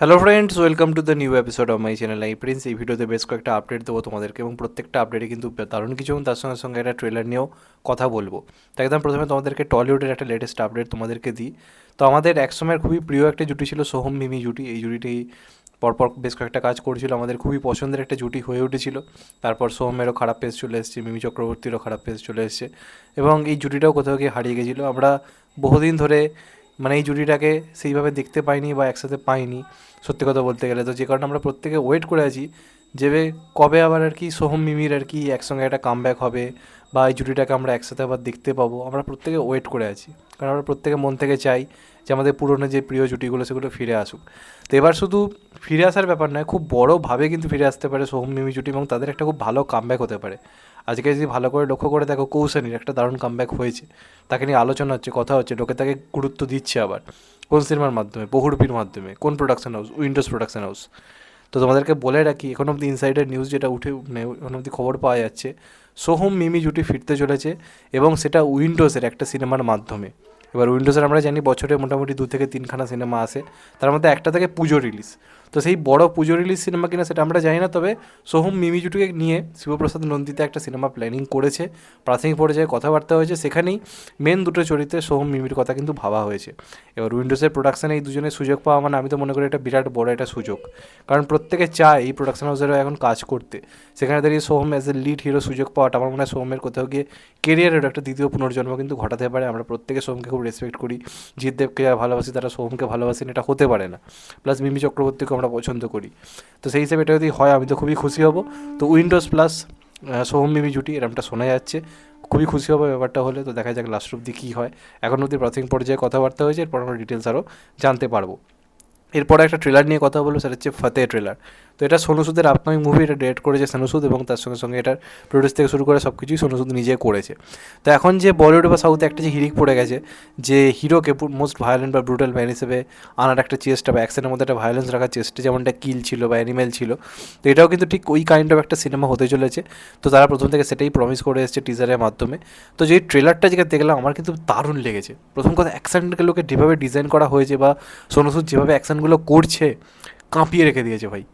Hello friends, welcome to the new episode of my channel I Prince. এই ভিডিওতে বেশ কয়েকটা আপডেট দেবো তোমাদেরকে এবং প্রত্যেকটা আপডেটে কিন্তু দারুণ কিছু এবং তার সঙ্গে সঙ্গে একটা ট্রেলার নিয়েও কথা বলবো। তো একদম প্রথমে তোমাদেরকে টলিউডের একটা লেটেস্ট আপডেট তোমাদেরকে দিই। তো আমাদের একসময়ের খুবই প্রিয় একটা জুটি ছিল সোহম মিমি জুটি। এই জুটিটি পরপর বেশ কয়েকটা কাজ করেছিল, আমাদের খুবই পছন্দের একটা জুটি হয়ে উঠেছিল। তারপর সোহমেরও খারাপ পেজ চলে এসেছে, মিমি চক্রবর্তীরও খারাপ পেজ চলে এসেছে এবং এই জুটিটাও কোথাও গিয়ে হারিয়ে গেছিলো। আমরা বহুদিন ধরে এই জুটিটাকে সেইভাবে দেখতে পাইনি বা একসাথে পাইনি, সত্যি কথা বলতে গেলে। তো যে কারণে আমরা প্রত্যেকে ওয়েট করে আছি যে কবে আবার আর কি সোহম মিমির আর কি একসঙ্গে একটা কামব্যাক হবে বা এই জুটিটাকে আমরা একসাথে আবার দেখতে পাবো। আমরা প্রত্যেকে ওয়েট করে আছি, কারণ আমরা প্রত্যেকে মন থেকে চাই যে আমাদের পুরনো যে প্রিয় জুটিগুলো সেগুলো ফিরে আসুক। তো এবার শুধু ফিরে আসার ব্যাপার নয়, খুব বড়োভাবে কিন্তু ফিরে আসতে পারে সোহম মিমি জুটি এবং তাদের একটা খুব ভালো কামব্যাক হতে পারে। আজকে যদি ভালো করে লক্ষ্য করে দেখো, কৌশানির একটা দারুণ কামব্যাক হয়েছে, তাকে নিয়ে আলোচনা হচ্ছে, কথা হচ্ছে, লোকে তাকে গুরুত্ব দিচ্ছে। আবার কোন সিনেমার মাধ্যমে? বহুরূপীর মাধ্যমে। কোন production house? Windows production house. তো তোমাদেরকে বলে রাখি, এখন অবধি ইনসাইডার নিউজ যেটা উঠে এখন অবধি খবর পাওয়া যাচ্ছে, সোহম মিমি জুটি ফিরতে চলেছে এবং সেটা উইন্ডোজের একটা সিনেমার মাধ্যমে। এবার উইন্ডোজের আমরা জানি বছরে মোটামুটি 2 থেকে 3খানা সিনেমা আসে, তার মধ্যে একটা থেকে পুজো রিলিজ। তো সেই বড় পুজো রিলিজ সিনেমা কিনা সেটা আমরা জানি না, তবে সোহম মিমি জুটিকে নিয়ে শিবপ্রসাদ নন্দিতে একটা সিনেমা প্ল্যানিং করেছে। প্রাথমিক পর্যায়ে কথাবার্তা হয়েছে, সেখানেই মেন দুটো চরিত্রে সোহম মিমির কথা কিন্তু ভাবা হয়েছে। এবার উইন্ডোজের প্রোডাকশানে এই দুজনের সুযোগ পাওয়া মানে আমি তো মনে করি এটা বিরাট বড় একটা সুযোগ, কারণ প্রত্যেকে চায় এই প্রোডাকশন হাউসেরও এখন কাজ করতে। সেখানে দাঁড়িয়ে Soham as a lead hero সুযোগ পাওয়াটা আমার মনে হয় সোহমের কোথাও গিয়ে কেরিয়ারের একটা দ্বিতীয় পুনর্জন্ম কিন্তু ঘটাতে পারে। আমরা প্রত্যেকে সোহমকে খুব রেসপেক্ট করি, জিৎদেবকে যারা ভালোবাসি তারা সোহমকে ভালোবাসেন, এটা হতে পারে না। প্লাস মিমি চক্রবর্তীকে আমরা পছন্দ করি। তো সেই হিসেবে এটা যদি হয় আমি তো খুবই খুশি হব। তো উইন্ডোজ প্লাস সোহম মিমি জুটি এরমটা শোনা যাচ্ছে, খুবই খুশি হবে ব্যাপারটা হলে। তো দেখা যাক লাস্ট অব্দি কী হয়। এখন অবধি প্রাথমিক পর্যায়ে কথাবার্তা হয়েছে, এরপর আমরা ডিটেলস আরও জানতে পারবো। এরপরে একটা ট্রেলার নিয়ে কথা বলবো, সেটা হচ্ছে ফতেহ ট্রেলার। তো এটা সোনু সুদের আপকামিং মুভি, এটা ডিরেক্ট করেছে সোনু সুদ এবং তার সঙ্গে সঙ্গে এটার প্রডিউস থেকে শুরু করে সব কিছুই সোনু সুদ নিজে করেছে। তো এখন যে বলিউড বা সাউথে একটা যে হিরিক পড়ে গেছে, যে হিরোকে মোস্ট ভায়োলেন্ট বা ব্রুটাল ম্যান হিসেবে আনার একটা চেষ্টা বা অ্যাকশনের মধ্যে একটা ভায়োলেন্স রাখার চেষ্টা, যেমনটা কিল ছিল বা অ্যানিমেল ছিল, তো এটাও কিন্তু ঠিক ওই কাইন্ড অফ একটা সিনেমা হতে চলেছে। তো তারা প্রথম থেকে সেটাই প্রমিস করে এসেছে টিজারের মাধ্যমে। তো যে ট্রেলারটা যেটা দেখলাম আমার কিন্তু দারুণ লেগেছে। প্রথম কথা, অ্যাকশনগুলোকে যেভাবে ডিজাইন করা হয়েছে বা সোনু সুদ যেভাবে অ্যাকশনগুলো করছে, কাঁপিয়ে রেখে দিয়েছে ভাই।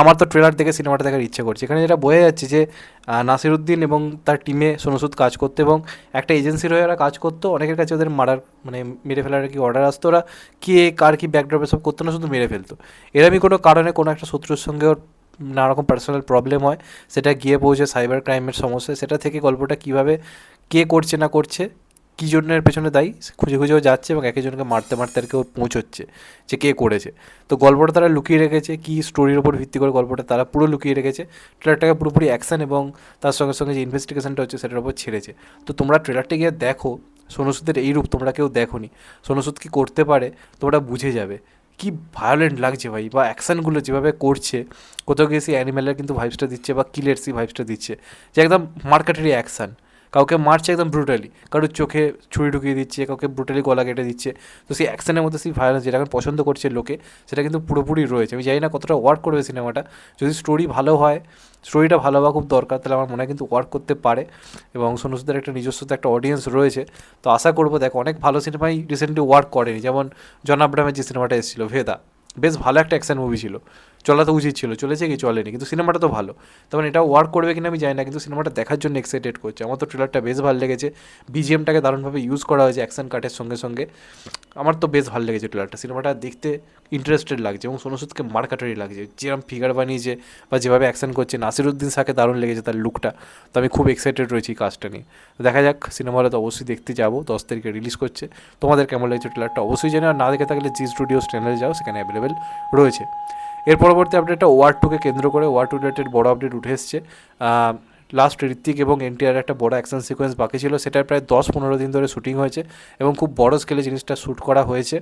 আমার তো ট্রেলার দেখে সিনেমাটা দেখার ইচ্ছে করছে। এখানে যেটা বোঝা যাচ্ছে যে নাসিরুদ্দিন এবং তার টিমে সোনু সুদ কাজ করতো এবং একটা এজেন্সির হয়ে ওরা কাজ করতো। অনেকের কাছে ওদের মারার মেরে ফেলার কি অর্ডার আসতো, ওরা কে কার কি ব্যাকড্রপে সব করতো না, শুধু মেরে ফেলতো। এরমই কোনো কারণে কোনো একটা শত্রুর সঙ্গে ওর নানা রকম পার্সোনাল প্রবলেম হয়, সেটা গিয়ে পৌঁছে সাইবার ক্রাইমের সমস্যা, সেটা থেকে গল্পটা কীভাবে কে করছে না করছে, কী জন্যের পেছনে দায়ী খুঁজে খুঁজেও যাচ্ছে এবং একজনকে মারতে মারতে আর কেউ পৌঁছচ্ছে যে কে করেছে। তো গল্পটা তারা লুকিয়ে রেখেছে, কী স্টোরির ওপর ভিত্তি করে গল্পটা তারা পুরো লুকিয়ে রেখেছে। ট্রেলারটাকে পুরোপুরি অ্যাকশন এবং তার সঙ্গে সঙ্গে যে ইনভেস্টিগেশনটা হচ্ছে সেটার উপর ছেড়েছে। তো তোমরা ট্রেলারটা গিয়ে দেখো, সোনু সুদের এই রূপ তোমরা কেউ দেখোনি, সোনু সুদ কী করতে পারে তোমরা বুঝে যাবে। কি ভায়োলেন্ট লাগছে ভাই, বা অ্যাকশানগুলো যেভাবে করছে, কোথাও গিয়ে সেই অ্যানিমেলের কিন্তু ভাইবসটা দিচ্ছে বা কিলের সেই ভাইবসটা দিচ্ছে, যে একদম মার্কেটারি অ্যাকশান। কাউকে মারছে একদম ব্রুটালি, কারোর চোখে ছুরি ঢুকিয়ে দিচ্ছে, কাউকে ব্রুটালি গলা কেটে দিচ্ছে। তো সেই অ্যাকশনের মধ্যে সেই ভায়োলেন্স যেটা এখন পছন্দ করছে লোকে, সেটা কিন্তু পুরোপুরি রয়েছে। আমি জানি না কতটা ওয়ার্ক করবে সিনেমাটা। যদি স্টোরি ভালো হয়, স্টোরিটা ভালো হওয়া খুব দরকার, তাহলে আমার মনে হয় কিন্তু ওয়ার্ক করতে পারে এবং সোনু সুদের একটা নিজস্ব একটা অডিয়েন্স রয়েছে। তো আশা করবো, দেখো অনেক ভালো সিনেমাই রিসেন্টলি ওয়ার্ক করেনি, যেমন জন আব্রাহামের যে সিনেমাটা এসেছিলো ভেদা, বেশ ভালো একটা অ্যাকশন মুভি ছিল, চলা তো উচিত ছিল, চলেছে কি চলেনি, কিন্তু সিনেমাটা তো ভালো। তখন এটাও ওয়ার্ক করবে কিনা আমি জানি না, কিন্তু সিনেমাটা দেখার জন্য এক্সাইটেড করছে। আমার তো ট্রেলারটা বেশ ভালো লেগেছে, বিজিএমটাকে দারুণভাবে ইউজ করা হয়েছে অ্যাকশন কাটের সঙ্গে সঙ্গে। আমার তো বেশ ভালো লেগেছে ট্রেলারটা, সিনেমাটা দেখতে ইন্টারেস্টেড লাগছে এবং সোনু সুদকে মারকাটারি লাগছে, যেরকম ফিগার বানিয়েছে বা যেভাবে অ্যাকশন করছে। নাসিরুদ্দিন শাহকে দারুণ লেগেছে তার লুকটা। তো আমি খুব এক্সাইটেড রয়েছি এই কাজটা নিয়ে। তো দেখা যাক, সিনেমা হলে তো অবশ্যই দেখতে যাবো, 10 তারিখে রিলিজ করছে। তোমাদের কেমন লাগছে ট্রেলারটা অবশ্যই জানো, আর না দেখে থাকলে জি স্টুডিওস চ্যানেলে যাও, সেখানে অ্যাভেলেবেল রয়েছে। এর পরবর্তী আপডেটটা ওয়ার টুকে কেন্দ্র করে, ওয়ার টু রিলেটেড বড় আপডেট উঠে এসছে। লাস্ট ঋত্বিক এবং এনটিআর একটা বড় অ্যাকশন সিকোয়েন্স বাকি ছিল, সেটার প্রায় 10-15 দিন ধরে শ্যুটিং হয়েছে এবং খুব বড় স্কেলে জিনিসটা শ্যুট করা হয়েছে।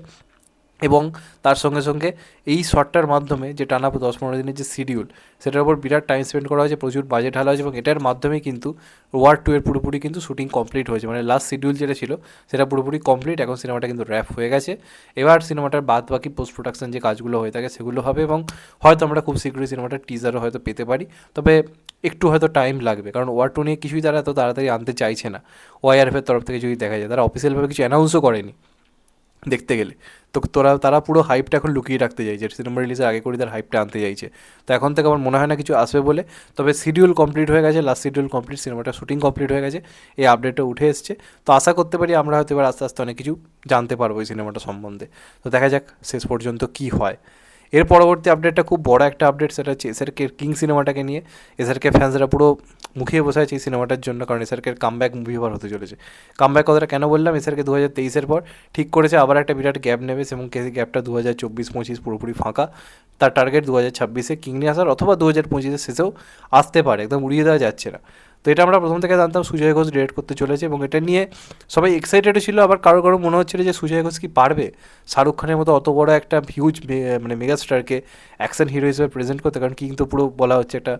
এবং তার সঙ্গে সঙ্গে এই শটটার মাধ্যমে যে টানা 10-15 দিনের যে শিডিউল, সেটার উপর বিরাট টাইম স্পেন্ড করা হয়েছে, প্রচুর বাজেট ঢালা হয়েছে এবং এটার মাধ্যমেই কিন্তু ওয়ার টু এর পুরোপুরি কিন্তু শ্যুটিং কমপ্লিট হয়েছে। লাস্ট শিডিউল যেটা ছিল সেটা পুরোপুরি কমপ্লিট, এখন সিনেমাটা কিন্তু র্যাপ হয়ে গেছে। এবার সিনেমাটার বাদ বাকি পোস্ট প্রোডাকশন যে কাজগুলো হয়ে থাকে সেগুলো হবে এবং হয়তো আমরা খুব শীঘ্রই সিনেমাটার টিজারও হয়তো পেতে পারি। তবে একটু হয়তো টাইম লাগবে, কারণ ওয়ার টু নিয়ে কিছুই তারা এত তাড়াতাড়ি আনতে চাইছে না। ওআইআরএফের তরফ থেকে যদি দেখা যায়, তারা অফিসিয়ালভাবে কিছু অ্যানাউন্সও করেনি দেখতে গেলে। তো তারা পুরো হাইপটা এখন লুকিয়ে রাখতে চাইছে, সিনেমা রিলিজের আগে করে তার হাইপটা আনতে চাইছে। তো এখন থেকে আমার মনে হয় না কিছু আসবে বলে। তবে শিডিউল কমপ্লিট হয়ে গেছে, লাস্ট শিডিউল কমপ্লিট, সিনেমাটা শুটিং কমপ্লিট হয়ে গেছে, এই আপডেটটা উঠে এসছে। তো আশা করতে পারি আমরা হয়তো এবার আস্তে আস্তে অনেক কিছু জানতে পারবো এই সিনেমাটা সম্বন্ধে। তো দেখা যাক শেষ পর্যন্ত কী হয়। এর পরবর্তী আপডেটটা খুব বড় একটা আপডেট, সেটা হচ্ছে এসআরকে কিং সিনেমাটাকে নিয়ে। এসআরকে ফ্যান্সরা পুরো মুখিয়ে বসে আছে এই সিনেমাটার জন্য, কারণ এসআরকের কামব্যাক মুভি এবার হতে চলেছে। কামব্যাক কথাটা কেন বললাম, এসআরকে 2023-এর পর ঠিক করেছে আবার একটা বিরাট গ্যাপ নেবে, এবং সেই গ্যাপটা 2024-25 পুরোপুরি ফাঁকা। তার টার্গেট 2026-এ কিং নিয়ে আসার, অথবা 2025-এর শেষেও আসতে পারে, একদম উড়িয়ে দেওয়া যাচ্ছে না। তো এটা আমরা প্রথম থেকে জানতাম সুজয় ঘোষ ডিরেক্ট করতে চলেছে, এবং এটা নিয়ে সবাই এক্সাইটেড ছিল। আবার কারো কারো মনে হচ্ছিল যে সুজয় ঘোষ কি পারবে শাহরুখ খানের মতো অত বড় একটা হিউজ মানে মেগাস্টারকে অ্যাকশন হিরো হিসেবে প্রেজেন্ট করতে, কারণ কিং তো পুরো বলা হচ্ছে একটা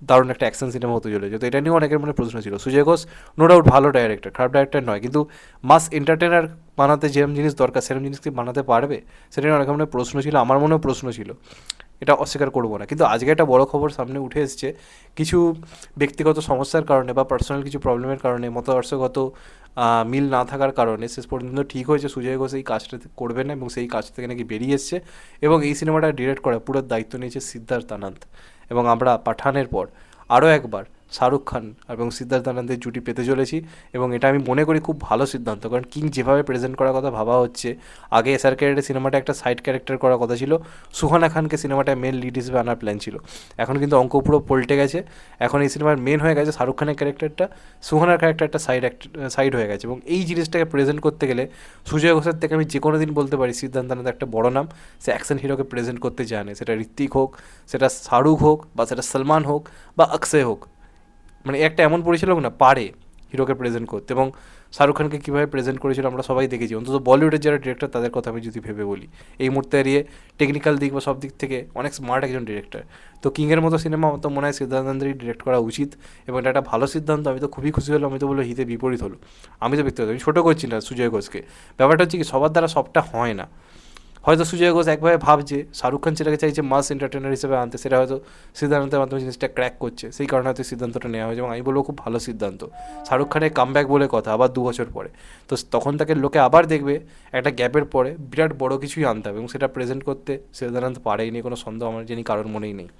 দারুণ একটা অ্যাকশন সিনেমা হতে চলেছে। তো এটা নিয়েও অনেকের মনে প্রশ্ন ছিল। সুজয় ঘোষ নো ডাউট ভালো ডাইরেক্টর, খারাপ ডাইরেক্টর নয়, কিন্তু মাস এন্টারটেনার বানাতে যেরকম জিনিস দরকার সেরকম জিনিস কি বানাতে পারবে, সেটা নিয়ে অনেক মনে প্রশ্ন ছিল, আমার মনেও প্রশ্ন ছিল, এটা অস্বীকার করবো না। কিন্তু আজকে একটা বড় খবর সামনে উঠে এসছে, কিছু ব্যক্তিগত সমস্যার কারণে বা পার্সোনাল কিছু প্রবলেমের কারণে, মতাদর্শগত মিল না থাকার কারণে শেষ পর্যন্ত ঠিক হয়েছে সুজয় ঘোষ এই কাজটা করবে না, এবং সেই কাজ থেকে নাকি বেরিয়ে এসছে। এবং এই সিনেমাটা ডিরেক্ট করার পুরো দায়িত্ব নিয়েছে সিদ্ধার্থ আনন্দ। এবং আমরা পাঠানের পর আরও একবার শাহরুখ খান এবং সিদ্ধার্থ আনন্দের জুটি পেতে চলেছি, এবং এটা আমি মনে করি খুব ভালো সিদ্ধান্ত। কারণ কিং যেভাবে প্রেজেন্ট করার কথা ভাবা হচ্ছে, আগে এসআর ক্যারেক্টার সিনেমাটা একটা সাইড ক্যারেক্টার করার কথা ছিল, সুহানা খানকে সিনেমাটায় মেন লিড হিসেবে আনার প্ল্যান ছিল। এখন কিন্তু অঙ্ক পুরো পল্টে গেছে, এখন এই সিনেমার মেন হয়ে গেছে শাহরুখ খানের ক্যারেক্টারটা, সুহানার ক্যারেক্টারটা সাইড হয়ে গেছে। এবং এই জিনিসটাকে প্রেজেন্ট করতে গেলে সুজয় ঘোষের থেকে আমি যে কোনো দিন বলতে পারি সিদ্ধার্থ আনন্দ একটা বড় নাম, সে অ্যাকশন হিরোকে প্রেজেন্ট করতে জানে, সেটা ঋত্বিক হোক, সেটা শাহরুখ হোক, বা সেটা সলমান হোক, বা অক্ষয় হোক। মানে একটা এমন পরিচালক না পারে হিরোকে প্রেজেন্ট করতে, এবং শাহরুখ খানকে কীভাবে প্রেজেন্ট করেছিল আমরা সবাই দেখেছি। অন্তত বলিউডের যারা ডিরেক্টর তাদের কথা আমি যদি ভেবে বলি, এই মুহূর্তে দাঁড়িয়ে টেকনিক্যাল দিক বা সব দিক থেকে অনেক স্মার্ট একজন ডিরেক্টর। তো কিংয়ের মতো সিনেমা তো মনে হয় সিদ্ধার্থেরই ডিরেক্ট করা উচিত, এবং এটা একটা ভালো সিদ্ধান্ত। আমি তো খুবই খুশি হলাম, আমি তো বলবো হিতে বিপরীত হলো। আমি তো ব্যক্তিগত, আমি ছোটো করছি না সুজয় ঘোষকে, ব্যাপারটা হচ্ছে কি সবার দ্বারা সবটা হয় না। হয়তো সুজয় ঘোষ একভাবে ভাবছে, শাহরুখ খান সেটাকে চাইছে মাস এন্টারটেনার হিসেবে আনতে, সেটা হয়তো সিদ্ধান্তের মাধ্যমে জিনিসটা ক্র্যাক করছে, সেই কারণে হয়তো সিদ্ধান্তটা নেওয়া হয়েছে। এবং আমি বলবো খুব ভালো সিদ্ধান্ত। শাহরুখ খানের কামব্যাক বলে কথা, আবার 2 বছর পরে, তো তখন তাকে লোকে আবার দেখবে একটা গ্যাপের পরে বিরাট বড় কিছুই আনতে হবে, এবং সেটা প্রেজেন্ট করতে সিদ্ধান্ত পারেই নি, কোনো সন্দেহ আমার জানি কারোর মনেই নেই।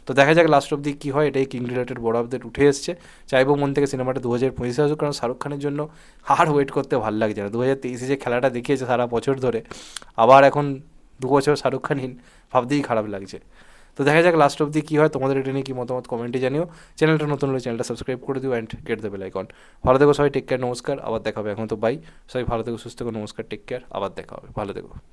তো দেখা যাক লাস্ট অব্দি কী হয়। এটাই কিং রিলেটেড বড় আপডেট উঠে এসছে। চাইবো মন থেকে সিনেমাটা 2025 আসুক, কারণ শাহরুখ খানের জন্য আর ওয়েট করতে ভালো লাগছে না। 2023-এ যে খেলাটা দেখিয়েছে সারা বছর ধরে, আবার এখন 2 বছর শাহরুখ খানহীন, ভাবতেই খারাপ লাগছে। তো দেখা যাক লাস্ট অব্দি কী হয়। তোমাদের এটা নিয়ে কী মতামত কমেন্টে জানিও। চ্যানেলটা নতুন হলে চ্যানেলটা সাবস্ক্রাইব করে দিও, and get the bell icon. ভালো থেকো সবাই, টেক কেয়ার, নমস্কার, আবার দেখা হবে। এখন তো বাই, সবাই ভালো থেকো, সুস্থ থেকো, নমস্কার, টেক কেয়ার, আবার দেখা হবে, ভালো থেকো।